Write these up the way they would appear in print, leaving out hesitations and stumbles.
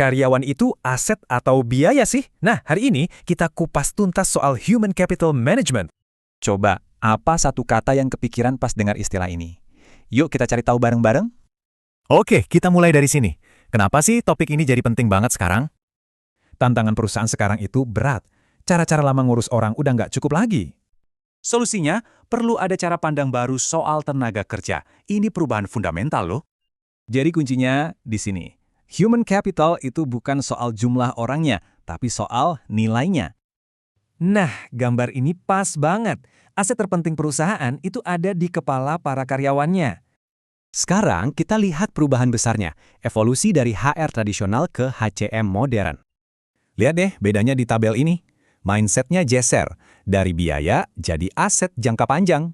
karyawan itu aset atau biaya sih? Nah, hari ini kita kupas tuntas soal human capital management. Coba, apa satu kata yang kepikiran pas dengar istilah ini? Yuk kita cari tahu bareng-bareng. Oke, kita mulai dari sini. Kenapa sih topik ini jadi penting banget sekarang? Tantangan perusahaan sekarang itu berat. Cara-cara lama ngurus orang udah nggak cukup lagi. Solusinya, perlu ada cara pandang baru soal tenaga kerja. Ini perubahan fundamental loh. Jadi kuncinya di sini. Human capital itu bukan soal jumlah orangnya, tapi soal nilainya. Nah, gambar ini pas banget. Aset terpenting perusahaan itu ada di kepala para karyawannya. Sekarang kita lihat perubahan besarnya, evolusi dari HR tradisional ke HCM modern. Lihat deh bedanya di tabel ini. Mindsetnya geser, dari biaya jadi aset jangka panjang.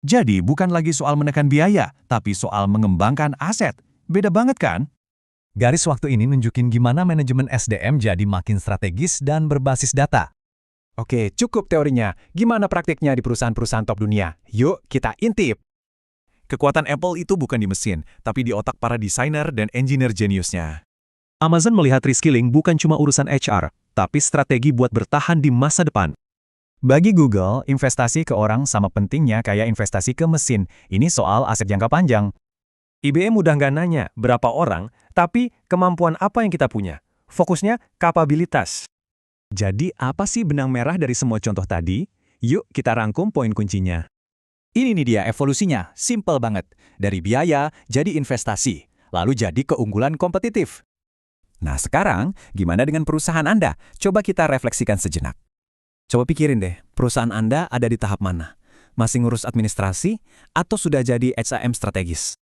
Jadi bukan lagi soal menekan biaya, tapi soal mengembangkan aset. Beda banget kan? Garis waktu ini nunjukin gimana manajemen SDM jadi makin strategis dan berbasis data. Oke, cukup teorinya. Gimana praktiknya di perusahaan-perusahaan top dunia? Yuk, kita intip. Kekuatan Apple itu bukan di mesin, tapi di otak para desainer dan engineer jeniusnya. Amazon melihat reskilling bukan cuma urusan HR, tapi strategi buat bertahan di masa depan. Bagi Google, investasi ke orang sama pentingnya kayak investasi ke mesin. Ini soal aset jangka panjang. IBM udah nggak nanya berapa orang, tapi kemampuan apa yang kita punya. Fokusnya kapabilitas. Jadi apa sih benang merah dari semua contoh tadi? Yuk kita rangkum poin kuncinya. Ini nih dia evolusinya, simple banget. Dari biaya jadi investasi, lalu jadi keunggulan kompetitif. Nah sekarang, gimana dengan perusahaan Anda? Coba kita refleksikan sejenak. Coba pikirin deh, perusahaan Anda ada di tahap mana? Masih ngurus administrasi atau sudah jadi HCM strategis?